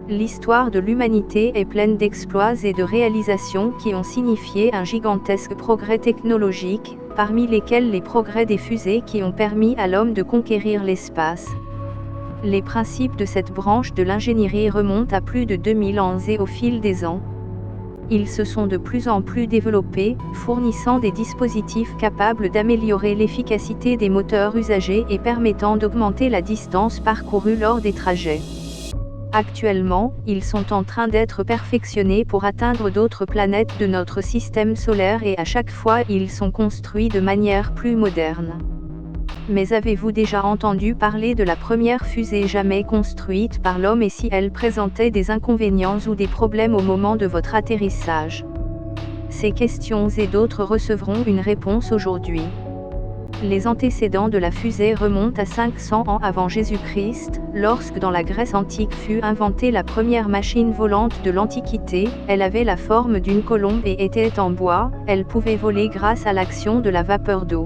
L'histoire de l'humanité est pleine d'exploits et de réalisations qui ont signifié un gigantesque progrès technologique, parmi lesquels les progrès des fusées qui ont permis à l'homme de conquérir l'espace. Les principes de cette branche de l'ingénierie remontent à plus de 2000 ans et au fil des ans, ils se sont de plus en plus développés, fournissant des dispositifs capables d'améliorer l'efficacité des moteurs usagés et permettant d'augmenter la distance parcourue lors des trajets. Actuellement, ils sont en train d'être perfectionnés pour atteindre d'autres planètes de notre système solaire et à chaque fois ils sont construits de manière plus moderne. Mais avez-vous déjà entendu parler de la première fusée jamais construite par l'homme et si elle présentait des inconvénients ou des problèmes au moment de votre atterrissage? Ces questions et d'autres recevront une réponse aujourd'hui. Les antécédents de la fusée remontent à 500 ans avant Jésus-Christ, lorsque dans la Grèce antique fut inventée la première machine volante de l'Antiquité. Elle avait la forme d'une colombe et était en bois, elle pouvait voler grâce à l'action de la vapeur d'eau.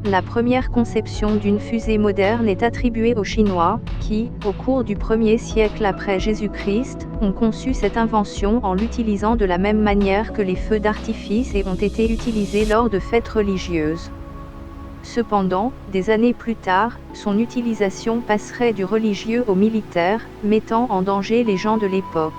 La première conception d'une fusée moderne est attribuée aux Chinois, qui, au cours du 1er siècle après Jésus-Christ, ont conçu cette invention en l'utilisant de la même manière que les feux d'artifice et ont été utilisés lors de fêtes religieuses. Cependant, des années plus tard, son utilisation passerait du religieux au militaire, mettant en danger les gens de l'époque.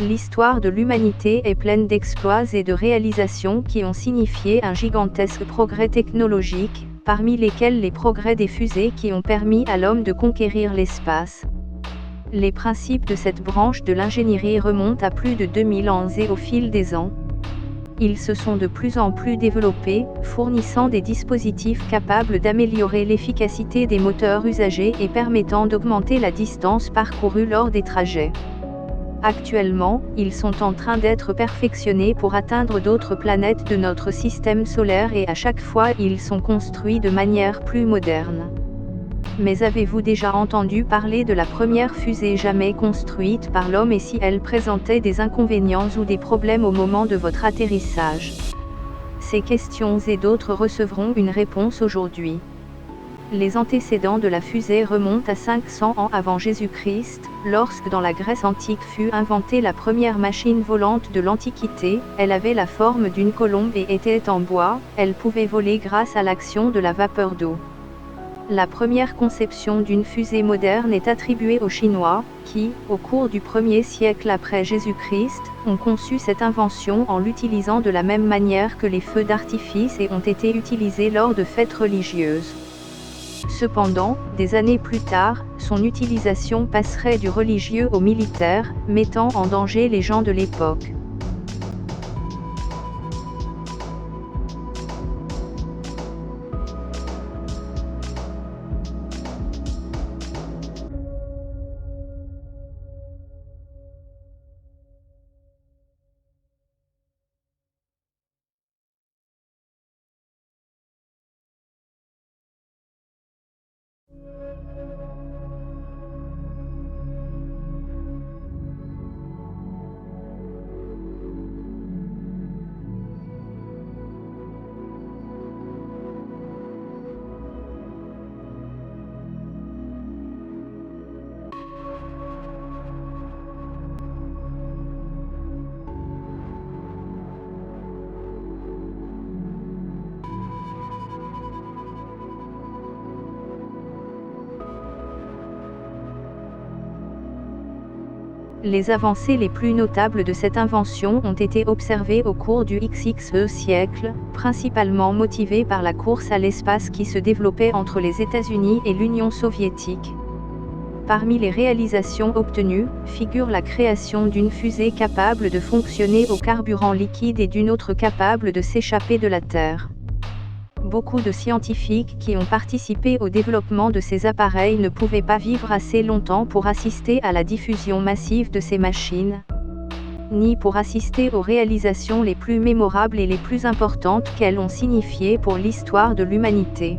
L'histoire de l'humanité est pleine d'exploits et de réalisations qui ont signifié un gigantesque progrès technologique, parmi lesquels les progrès des fusées qui ont permis à l'homme de conquérir l'espace. Les principes de cette branche de l'ingénierie remontent à plus de 2000 ans et au fil des ans, ils se sont de plus en plus développés, fournissant des dispositifs capables d'améliorer l'efficacité des moteurs usagés et permettant d'augmenter la distance parcourue lors des trajets. Actuellement, ils sont en train d'être perfectionnés pour atteindre d'autres planètes de notre système solaire et à chaque fois ils sont construits de manière plus moderne. Mais avez-vous déjà entendu parler de la première fusée jamais construite par l'homme et si elle présentait des inconvénients ou des problèmes au moment de votre atterrissage? Ces questions et d'autres recevront une réponse aujourd'hui. Les antécédents de la fusée remontent à 500 ans avant Jésus-Christ, lorsque dans la Grèce antique fut inventée la première machine volante de l'Antiquité. Elle avait la forme d'une colombe et était en bois, elle pouvait voler grâce à l'action de la vapeur d'eau. La première conception d'une fusée moderne est attribuée aux Chinois, qui, au cours du 1er siècle après Jésus-Christ, ont conçu cette invention en l'utilisant de la même manière que les feux d'artifice et ont été utilisés lors de fêtes religieuses. Cependant, des années plus tard, son utilisation passerait du religieux au militaire, mettant en danger les gens de l'époque. Les avancées les plus notables de cette invention ont été observées au cours du XXe siècle, principalement motivées par la course à l'espace qui se développait entre les États-Unis et l'Union soviétique. Parmi les réalisations obtenues, figure la création d'une fusée capable de fonctionner au carburant liquide et d'une autre capable de s'échapper de la Terre. Beaucoup de scientifiques qui ont participé au développement de ces appareils ne pouvaient pas vivre assez longtemps pour assister à la diffusion massive de ces machines, ni pour assister aux réalisations les plus mémorables et les plus importantes qu'elles ont signifiées pour l'histoire de l'humanité.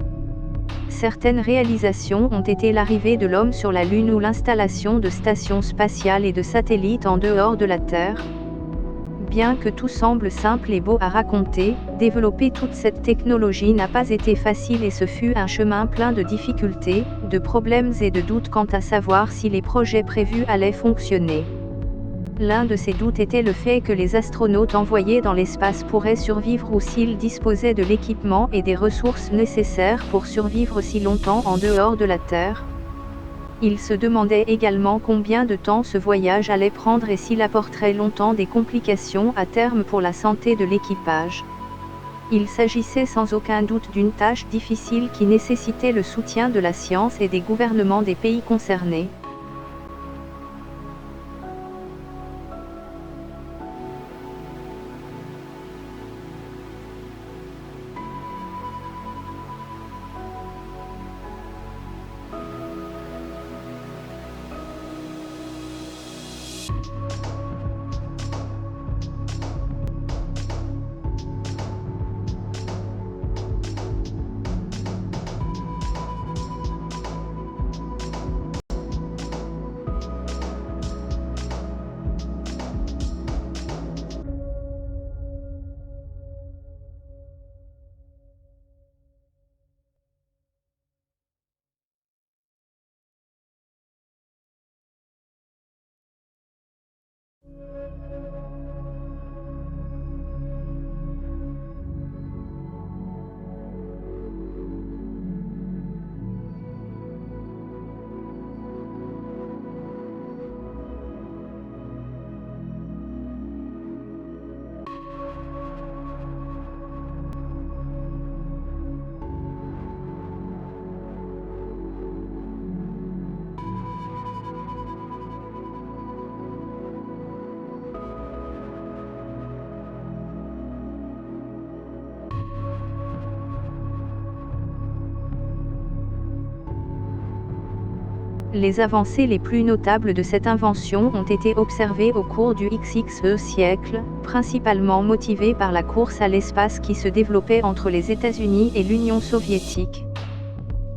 Certaines réalisations ont été l'arrivée de l'homme sur la Lune ou l'installation de stations spatiales et de satellites en dehors de la Terre. Bien que tout semble simple et beau à raconter, développer toute cette technologie n'a pas été facile et ce fut un chemin plein de difficultés, de problèmes et de doutes quant à savoir si les projets prévus allaient fonctionner. L'un de ces doutes était le fait que les astronautes envoyés dans l'espace pourraient survivre ou s'ils disposaient de l'équipement et des ressources nécessaires pour survivre si longtemps en dehors de la Terre. Il se demandait également combien de temps ce voyage allait prendre et s'il apporterait longtemps des complications à terme pour la santé de l'équipage. Il s'agissait sans aucun doute d'une tâche difficile qui nécessitait le soutien de la science et des gouvernements des pays concernés. Les avancées les plus notables de cette invention ont été observées au cours du XXe siècle, principalement motivées par la course à l'espace qui se développait entre les États-Unis et l'Union soviétique.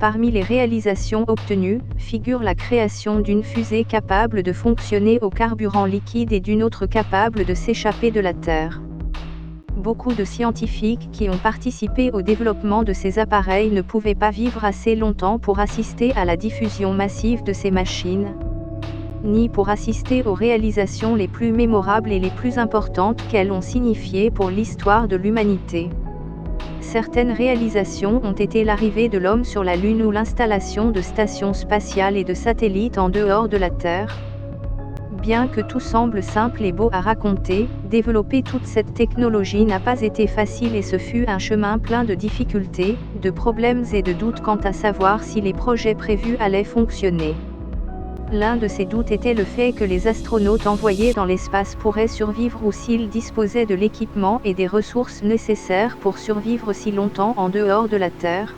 Parmi les réalisations obtenues, figure la création d'une fusée capable de fonctionner au carburant liquide et d'une autre capable de s'échapper de la Terre. Beaucoup de scientifiques qui ont participé au développement de ces appareils ne pouvaient pas vivre assez longtemps pour assister à la diffusion massive de ces machines, ni pour assister aux réalisations les plus mémorables et les plus importantes qu'elles ont signifiées pour l'histoire de l'humanité. Certaines réalisations ont été l'arrivée de l'homme sur la Lune ou l'installation de stations spatiales et de satellites en dehors de la Terre. Bien que tout semble simple et beau à raconter, développer toute cette technologie n'a pas été facile et ce fut un chemin plein de difficultés, de problèmes et de doutes quant à savoir si les projets prévus allaient fonctionner. L'un de ces doutes était le fait que les astronautes envoyés dans l'espace pourraient survivre ou s'ils disposaient de l'équipement et des ressources nécessaires pour survivre si longtemps en dehors de la Terre.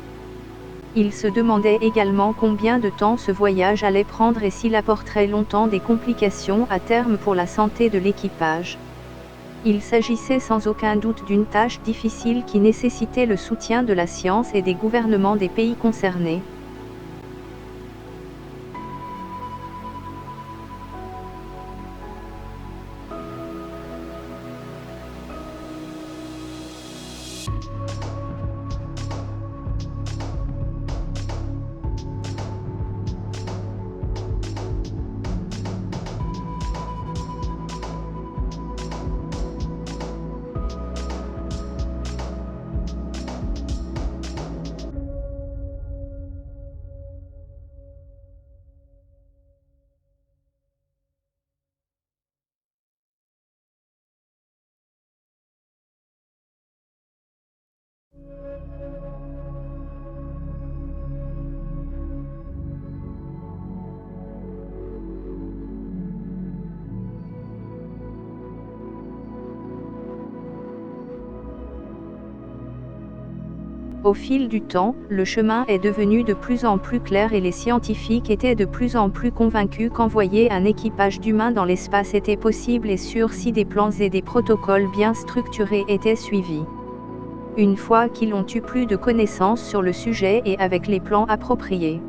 Il se demandait également combien de temps ce voyage allait prendre et s'il apporterait longtemps des complications à terme pour la santé de l'équipage. Il s'agissait sans aucun doute d'une tâche difficile qui nécessitait le soutien de la science et des gouvernements des pays concernés. Au fil du temps, le chemin est devenu de plus en plus clair et les scientifiques étaient de plus en plus convaincus qu'envoyer un équipage d'humains dans l'espace était possible et sûr si des plans et des protocoles bien structurés étaient suivis. Une fois qu'ils ont eu plus de connaissances sur le sujet et avec les plans appropriés,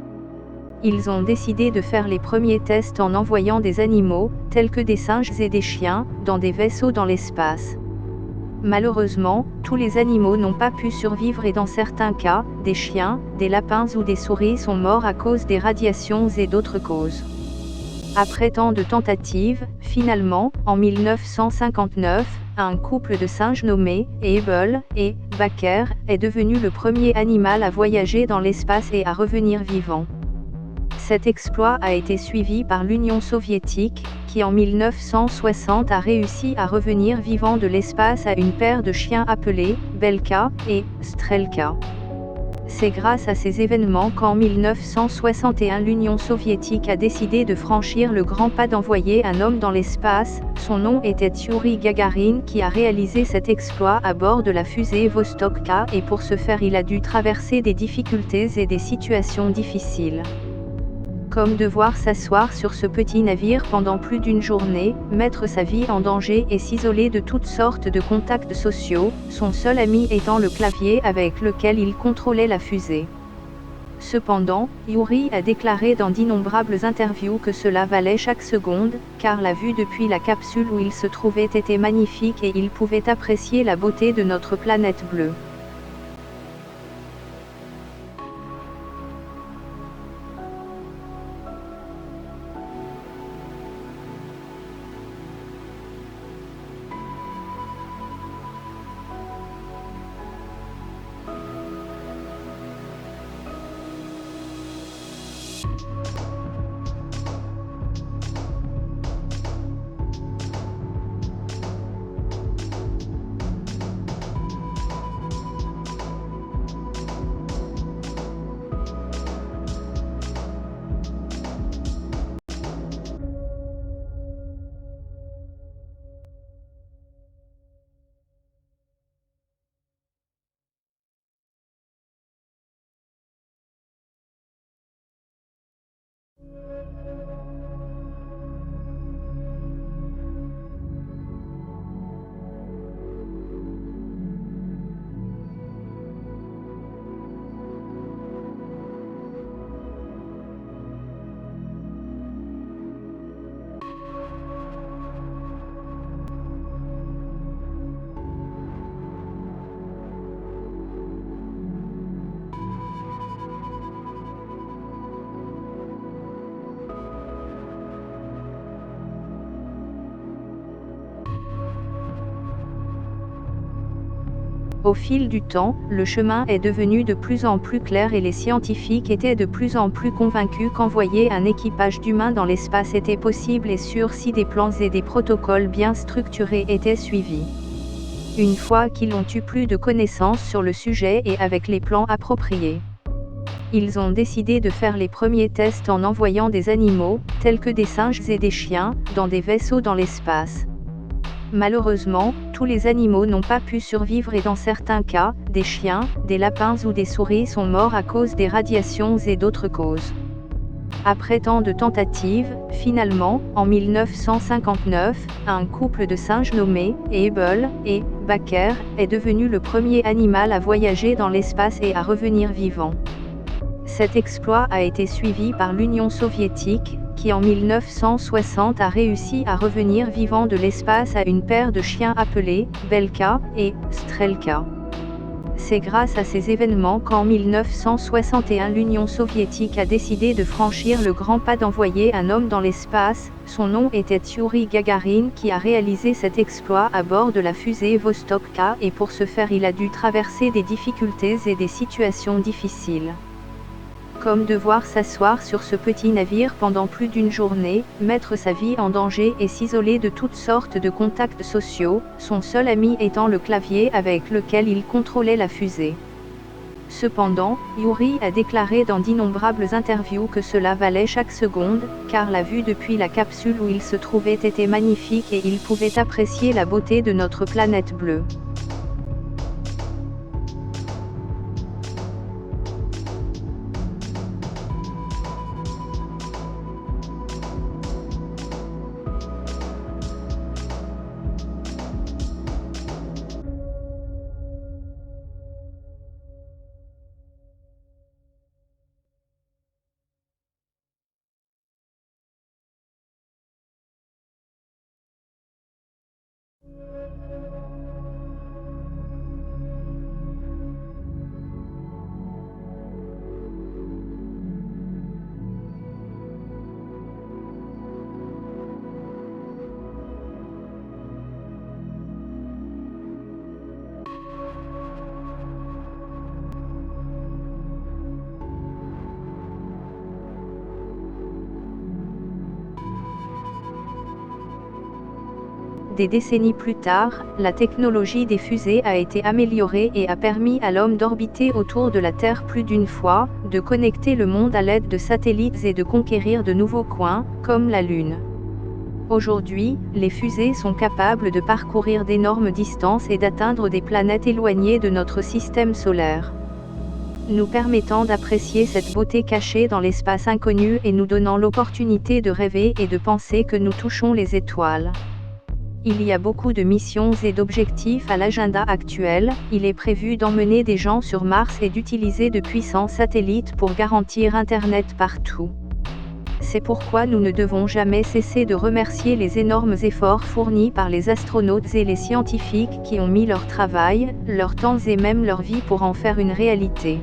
ils ont décidé de faire les premiers tests en envoyant des animaux, tels que des singes et des chiens, dans des vaisseaux dans l'espace. Malheureusement, tous les animaux n'ont pas pu survivre et dans certains cas, des chiens, des lapins ou des souris sont morts à cause des radiations et d'autres causes. Après tant de tentatives, finalement, en 1959, un couple de singes nommé Abel et Baker est devenu le premier animal à voyager dans l'espace et à revenir vivant. Cet exploit a été suivi par l'Union soviétique, qui en 1960 a réussi à revenir vivant de l'espace à une paire de chiens appelés Belka et Strelka. C'est grâce à ces événements qu'en 1961 l'Union soviétique a décidé de franchir le grand pas d'envoyer un homme dans l'espace. Son nom était Youri Gagarin qui a réalisé cet exploit à bord de la fusée Vostok K et pour ce faire il a dû traverser des difficultés et des situations difficiles. Comme devoir s'asseoir sur ce petit navire pendant plus d'une journée, mettre sa vie en danger et s'isoler de toutes sortes de contacts sociaux, son seul ami étant le clavier avec lequel il contrôlait la fusée. Cependant, Youri a déclaré dans d'innombrables interviews que cela valait chaque seconde, car la vue depuis la capsule où il se trouvait était magnifique et il pouvait apprécier la beauté de notre planète bleue. Au fil du temps, le chemin est devenu de plus en plus clair et les scientifiques étaient de plus en plus convaincus qu'envoyer un équipage d'humains dans l'espace était possible et sûr si des plans et des protocoles bien structurés étaient suivis. Une fois qu'ils ont eu plus de connaissances sur le sujet et avec les plans appropriés, ils ont décidé de faire les premiers tests en envoyant des animaux, tels que des singes et des chiens, dans des vaisseaux dans l'espace. Malheureusement, tous les animaux n'ont pas pu survivre et dans certains cas, des chiens, des lapins ou des souris sont morts à cause des radiations et d'autres causes. Après tant de tentatives, finalement, en 1959, un couple de singes nommé Abel et Baker est devenu le premier animal à voyager dans l'espace et à revenir vivant. Cet exploit a été suivi par l'Union soviétique, qui en 1960 a réussi à revenir vivant de l'espace à une paire de chiens appelés Belka et Strelka. C'est grâce à ces événements qu'en 1961 l'Union soviétique a décidé de franchir le grand pas d'envoyer un homme dans l'espace. Son nom était Youri Gagarin qui a réalisé cet exploit à bord de la fusée Vostok K et pour ce faire il a dû traverser des difficultés et des situations difficiles. Comme devoir s'asseoir sur ce petit navire pendant plus d'une journée, mettre sa vie en danger et s'isoler de toutes sortes de contacts sociaux, son seul ami étant le clavier avec lequel il contrôlait la fusée. Cependant, Yuri a déclaré dans d'innombrables interviews que cela valait chaque seconde, car la vue depuis la capsule où il se trouvait était magnifique et il pouvait apprécier la beauté de notre planète bleue. Des décennies plus tard, la technologie des fusées a été améliorée et a permis à l'homme d'orbiter autour de la Terre plus d'une fois, de connecter le monde à l'aide de satellites et de conquérir de nouveaux coins, comme la Lune. Aujourd'hui, les fusées sont capables de parcourir d'énormes distances et d'atteindre des planètes éloignées de notre système solaire, nous permettant d'apprécier cette beauté cachée dans l'espace inconnu et nous donnant l'opportunité de rêver et de penser que nous touchons les étoiles. Il y a beaucoup de missions et d'objectifs à l'agenda actuel, il est prévu d'emmener des gens sur Mars et d'utiliser de puissants satellites pour garantir Internet partout. C'est pourquoi nous ne devons jamais cesser de remercier les énormes efforts fournis par les astronautes et les scientifiques qui ont mis leur travail, leur temps et même leur vie pour en faire une réalité.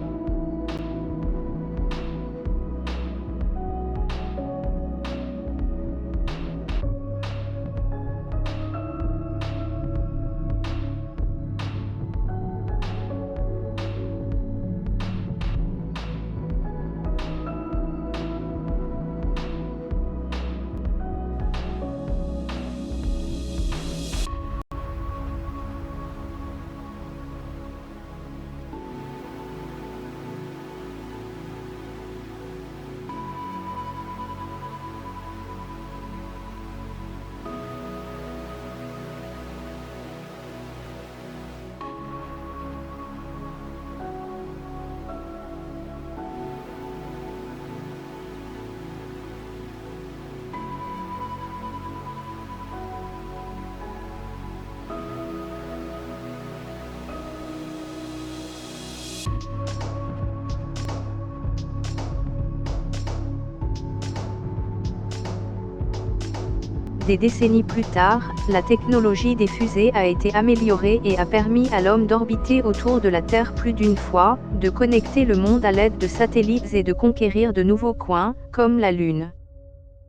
Des décennies plus tard, la technologie des fusées a été améliorée et a permis à l'homme d'orbiter autour de la Terre plus d'une fois, de connecter le monde à l'aide de satellites et de conquérir de nouveaux coins, comme la Lune.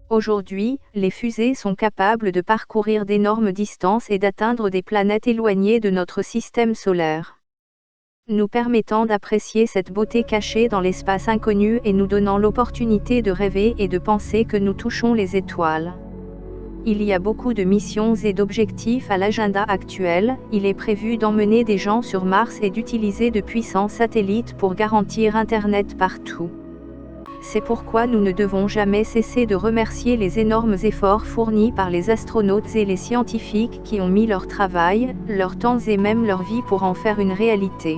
Aujourd'hui, les fusées sont capables de parcourir d'énormes distances et d'atteindre des planètes éloignées de notre système solaire, nous permettant d'apprécier cette beauté cachée dans l'espace inconnu et nous donnant l'opportunité de rêver et de penser que nous touchons les étoiles. Il y a beaucoup de missions et d'objectifs à l'agenda actuel, il est prévu d'emmener des gens sur Mars et d'utiliser de puissants satellites pour garantir Internet partout. C'est pourquoi nous ne devons jamais cesser de remercier les énormes efforts fournis par les astronautes et les scientifiques qui ont mis leur travail, leur temps et même leur vie pour en faire une réalité.